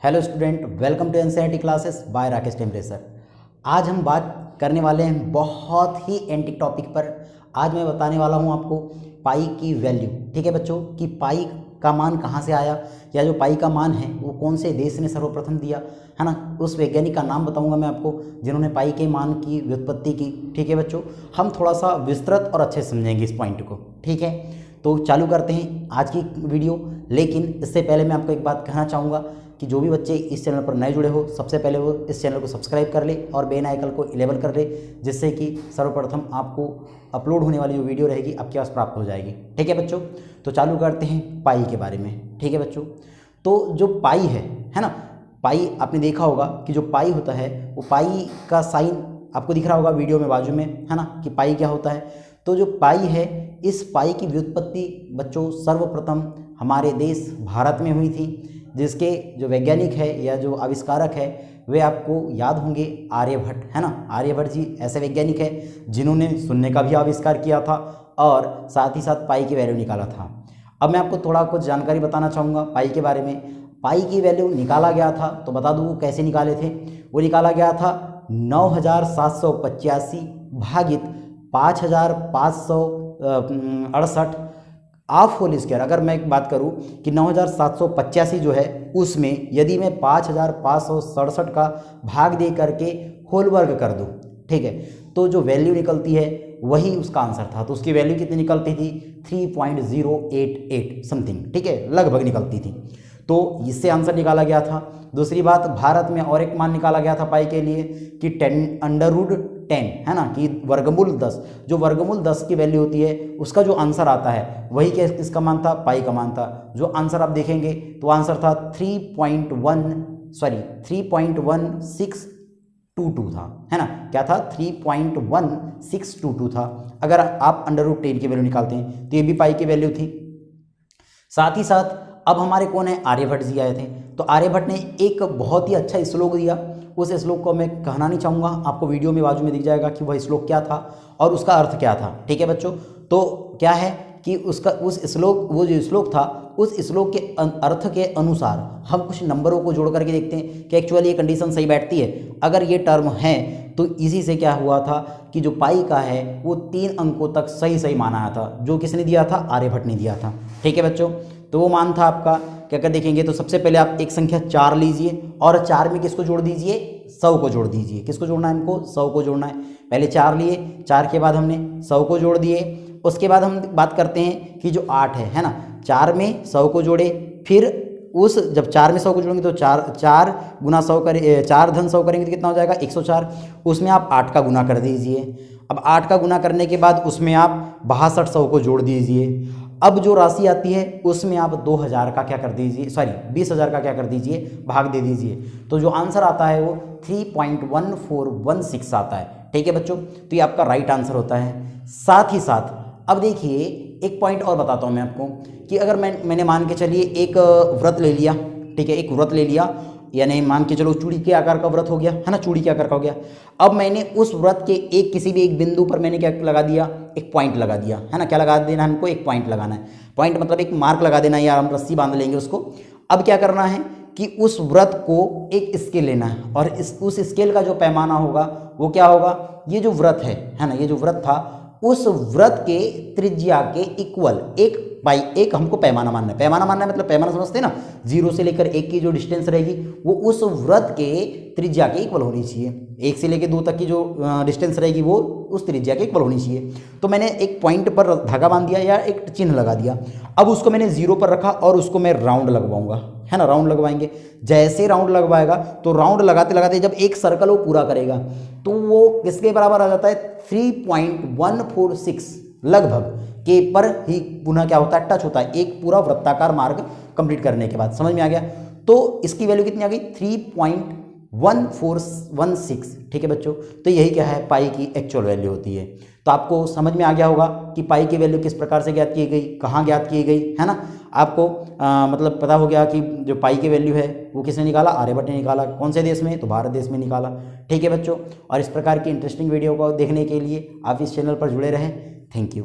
Hello student, welcome to NCERT classes by Rakesh temperature. आज हम बात करने वाले हैं बहुत ही एंटिक टॉपिक पर। आज मैं बताने वाला हूं आपको पाई की वैल्यू। ठीक है बच्चों, कि पाई का मान कहां से आया, या जो पाई का मान है वो कौन से देश ने सर्वप्रथम दिया, है ना। उस वैज्ञानिक का नाम बताऊंगा मैं आपको जिन्होंने पाई के मान की व्युत्पत्ति की। ठीक है बच्चों, हम थोड़ा सा विस्तृत और अच्छे समझेंगे इस पॉइंट को। ठीक है, तो चालू करते हैं आज की वीडियो। लेकिन इससे पहले मैं आपको एक बात कहना चाहूँगा कि जो भी बच्चे इस चैनल पर नए जुड़े हो, सबसे पहले वो इस चैनल को सब्सक्राइब कर ले और बेल आइकन को इनेबल कर ले, जिससे कि सर्वप्रथम आपको अपलोड होने वाली जो वीडियो रहेगी आपके पास प्राप्त हो जाएगी। ठीक है बच्चों, तो चालू करते हैं पाई के बारे में। ठीक है बच्चों, तो जो पाई है ना, पाई आपने देखा होगा कि जो पाई होता है वो पाई का साइन आपको दिख रहा होगा वीडियो में बाजू में, है ना, कि पाई क्या होता है। तो जो पाई है, इस पाई की व्युत्पत्ति बच्चों सर्वप्रथम हमारे देश भारत में हुई थी, जिसके जो वैज्ञानिक है या जो आविष्कारक है वे आपको याद होंगे आर्यभट्ट, है ना। आर्यभट्ट जी ऐसे वैज्ञानिक है जिन्होंने शून्य का भी आविष्कार किया था और साथ ही साथ पाई की वैल्यू निकाला था। अब मैं आपको थोड़ा कुछ जानकारी बताना चाहूँगा पाई के बारे में। पाई की वैल्यू निकाला गया था तो बता दूँ कैसे निकाले थे। वो निकाला गया था 9785 भागित 5568 ऑफ होल स्क्वायर। अगर मैं एक बात करूं कि 9785 जो है उसमें यदि मैं 5567 का भाग दे करके होल वर्ग कर दूं, ठीक है, तो जो वैल्यू निकलती है वही उसका आंसर था। तो उसकी वैल्यू कितनी निकलती थी? 3.088 समथिंग, ठीक है, लगभग निकलती थी। तो इससे आंसर निकाला गया था। दूसरी बात, भारत में और एक मान निकाला गया था पाई के लिए कि 10√10, है ना, कि वर्गमूल 10। जो वर्गमूल 10 की वैल्यू होती है उसका जो आंसर आता है वही किसका मान था? पाई का मान था। जो आंसर आप देखेंगे तो आंसर था 3.1622 था, है ना। क्या था? 3.1622 था। अगर आप √10 की वैल्यू निकालते हैं तो ये भी पाई की वैल्यू थी। साथ ही साथ अब हमारे कौन है? आर्यभट्ट जी आए थे। तो आर्यभट्ट ने एक बहुत ही अच्छा श्लोक दिया। उस श्लोक को मैं कहना नहीं चाहूँगा, आपको वीडियो में बाजू में दिख जाएगा कि वह श्लोक क्या था और उसका अर्थ क्या था। ठीक है बच्चों, तो क्या है कि उसका उस श्लोक, वो जो श्लोक था उस श्लोक के अर्थ के अनुसार हम कुछ नंबरों को जोड़ करके देखते हैं कि एक्चुअली ये कंडीशन सही बैठती है। अगर ये टर्म है तो इसी से क्या हुआ था कि जो पाई का है वो 3 अंकों तक सही माना आया था। जो किसने दिया था? आर्यभट्ट ने दिया था। ठीक है बच्चों, तो वो मान था आपका। क्या क्या देखेंगे तो सबसे पहले आप एक संख्या 4 लीजिए और 4 में किसको जोड़ दीजिए? 100 को जोड़ दीजिए। किसको जोड़ना है? हमको 100 को जोड़ना है। पहले 4 लिए, 4 के बाद हमने 100 को जोड़ दिए। उसके बाद हम बात करते हैं कि जो 8 है ना, 4 में 100 को जोड़े, फिर उस जब 4 में 100 को जोड़ेंगे तो 4 गुना 100 करें, 4 धन 100 करेंगे तो कितना हो जाएगा? 104। उसमें आप 8 का गुना कर दीजिए। अब 8 का गुना करने के बाद उसमें आप 6200 को जोड़ दीजिए। अब जो राशि आती है उसमें आप 2000 का क्या कर दीजिए, 20,000 का क्या कर दीजिए? भाग दे दीजिए। तो जो आंसर आता है वो 3.1416 आता है। ठीक है बच्चों, तो ये आपका राइट आंसर होता है। साथ ही साथ अब देखिए एक पॉइंट और बताता हूँ मैं आपको कि अगर मैंने मान के चलिए एक व्रत ले लिया, ठीक है, एक व्रत ले लिया, यानी मान के चलो चूड़ी के आकार का व्रत हो गया, है ना, चूड़ी के आकार का हो गया। अब मैंने उस व्रत के किसी भी एक बिंदु पर मैंने क्या लगा दिया? एक पॉइंट लगा दिया, है ना। क्या लगा देना है हमको? एक पॉइंट लगाना है। पॉइंट मतलब एक मार्क लगा देना है, या हम रस्सी बांध लेंगे उसको। अब क्या करना है कि उस व्रत को एक स्केल लेना है और उस स्केल का जो पैमाना होगा वो क्या होगा? ये जो व्रत है ना, ये जो व्रत था उस व्रत के त्रिज्या के इक्वल एक हमको पैमाना मानना है। पैमाना मानना है मतलब पैमाना समझते हैं ना, 0 से लेकर 1 की जो डिस्टेंस रहेगी वो उस व्रत के त्रिज्या के इक्वल होनी चाहिए। 1 से लेकर 2 तक की जो डिस्टेंस रहेगी वो उस त्रिज्या के इक्वल होनी चाहिए। तो मैंने एक पॉइंट पर धागा बांध दिया या एक चिन्ह लगा दिया। अब उसको मैंने 0 पर रखा और उसको मैं राउंड लगवाऊंगा, है ना, राउंड लगवाएंगे। जैसे राउंड लगवाएगा तो राउंड लगाते लगाते जब एक सर्कल वो पूरा करेगा तो वो किसके बराबर आ जाता है? 3.146 लगभग के पर ही पुनः क्या होता है? टच होता है, एक पूरा वृत्ताकार मार्ग कंप्लीट करने के बाद। समझ में आ गया? तो इसकी वैल्यू कितनी आ गई? 3.1416। ठीक है बच्चों, तो यही क्या है? पाई की एक्चुअल वैल्यू होती है। तो आपको समझ में आ गया होगा कि पाई की वैल्यू किस प्रकार से ज्ञात की गई, कहाँ ज्ञात की गई, है ना। आपको मतलब पता हो गया कि जो पाई की वैल्यू है वो किसने निकाला? आर्यभट्ट ने निकाला। कौन से देश में? तो भारत देश में निकाला। ठीक है बच्चों, और इस प्रकार की इंटरेस्टिंग वीडियो को देखने के लिए आप इस चैनल पर जुड़े रहें। Thank you.